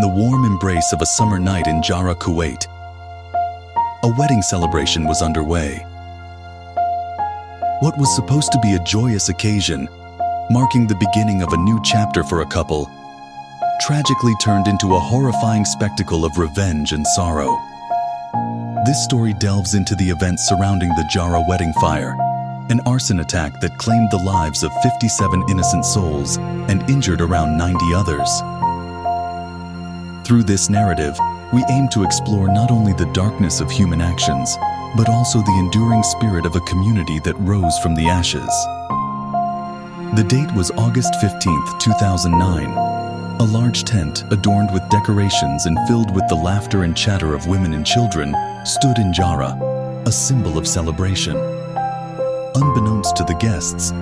the warm embrace of a summer night in Jahra, Kuwait. A wedding celebration was underway. What was supposed to be a joyous occasion, marking the beginning of a new chapter for a couple, tragically turned into a horrifying spectacle of revenge and sorrow. This story delves into the events surrounding the Jahra wedding fire, an arson attack that claimed the lives of 57 innocent souls and injured around 90 others. Through this narrative, we aim to explore not only the darkness of human actions, but also the enduring spirit of a community that rose from the ashes. The date was August 15, 2009. A large tent, adorned with decorations and filled with the laughter and chatter of women and children, stood in Jahra, a symbol of celebration. Unbeknownst to the guests,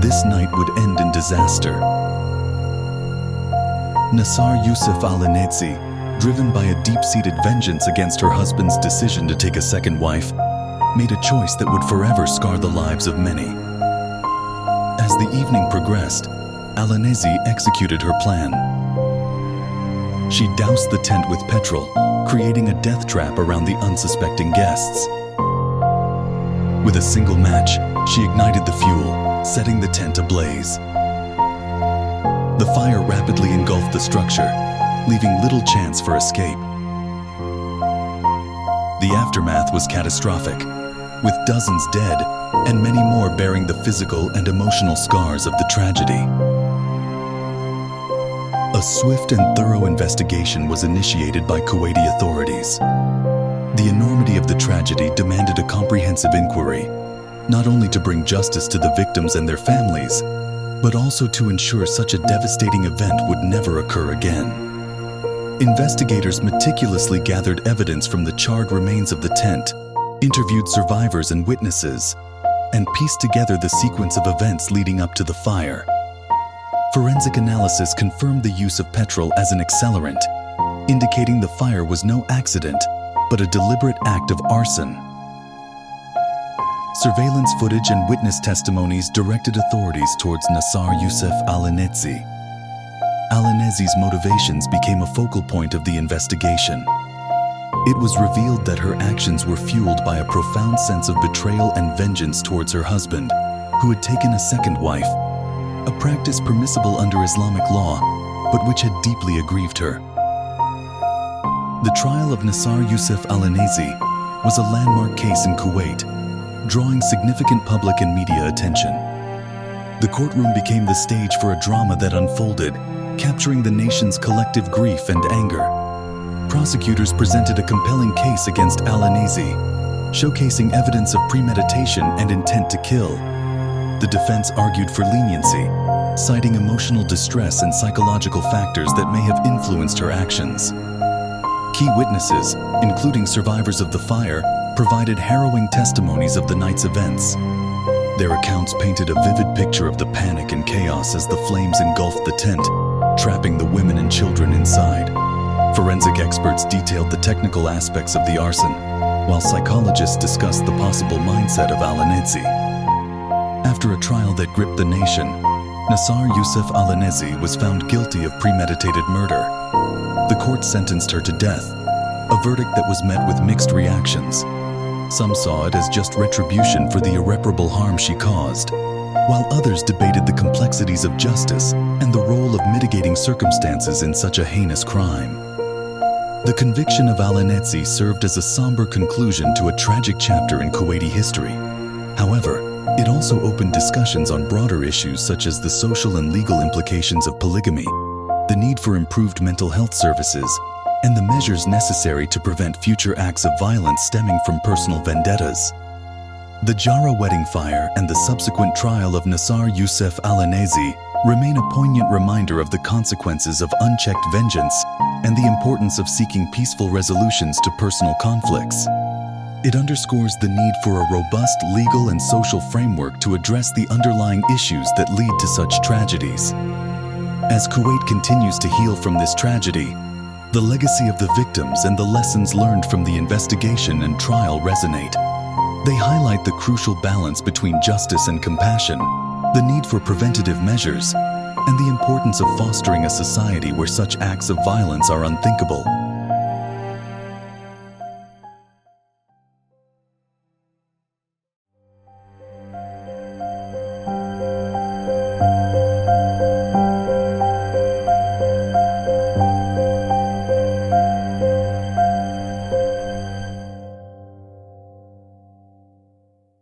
this night would end in disaster. Nasar Yussef al-Enezi, driven by a deep-seated vengeance against her husband's decision to take a second wife, made a choice that would forever scar the lives of many. As the evening progressed, al-Enezi executed her plan. She doused the tent with petrol, creating a death trap around the unsuspecting guests. With a single match, she ignited the fuel, setting the tent ablaze. The fire rapidly engulfed the structure, leaving little chance for escape. The aftermath was catastrophic, with dozens dead and many more bearing the physical and emotional scars of the tragedy. A swift and thorough investigation was initiated by Kuwaiti authorities. The enormity of the tragedy demanded a comprehensive inquiry, not only to bring justice to the victims and their families, but also to ensure such a devastating event would never occur again. Investigators meticulously gathered evidence from the charred remains of the tent, interviewed survivors and witnesses, and pieced together the sequence of events leading up to the fire. Forensic analysis confirmed the use of petrol as an accelerant, indicating the fire was no accident, but a deliberate act of arson. Surveillance footage and witness testimonies directed authorities towards Nasar Yussef al-Enezi. Al-Enezi's motivations became a focal point of the investigation. It was revealed that her actions were fueled by a profound sense of betrayal and vengeance towards her husband, who had taken a second wife, a practice permissible under Islamic law, but which had deeply aggrieved her. The trial of Nasar Yussef al-Enezi was a landmark case in Kuwait, drawing significant public and media attention. The courtroom became the stage for a drama that unfolded, capturing the nation's collective grief and anger. Prosecutors presented a compelling case against al-Enezi, showcasing evidence of premeditation and intent to kill. The defense argued for leniency, citing emotional distress and psychological factors that may have influenced her actions. Key witnesses, including survivors of the fire, provided harrowing testimonies of the night's events. Their accounts painted a vivid picture of the panic and chaos as the flames engulfed the tent, trapping the women and children inside. Forensic experts detailed the technical aspects of the arson, while psychologists discussed the possible mindset of al-Enezi. After a trial that gripped the nation, Nasar Yussef al-Enezi was found guilty of premeditated murder. The court sentenced her to death, a verdict that was met with mixed reactions. Some saw it as just retribution for the irreparable harm she caused, while others debated the complexities of justice and the role of mitigating circumstances in such a heinous crime. The conviction of al-Enezi served as a somber conclusion to a tragic chapter in Kuwaiti history. However, it also opened discussions on broader issues such as the social and legal implications of polygamy, the need for improved mental health services, and the measures necessary to prevent future acts of violence stemming from personal vendettas. The Jahra wedding fire and the subsequent trial of Nasar Yussef al-Enezi remain a poignant reminder of the consequences of unchecked vengeance and the importance of seeking peaceful resolutions to personal conflicts. It underscores the need for a robust legal and social framework to address the underlying issues that lead to such tragedies. As Kuwait continues to heal from this tragedy, the legacy of the victims and the lessons learned from the investigation and trial resonate. They highlight the crucial balance between justice and compassion, the need for preventative measures, and the importance of fostering a society where such acts of violence are unthinkable.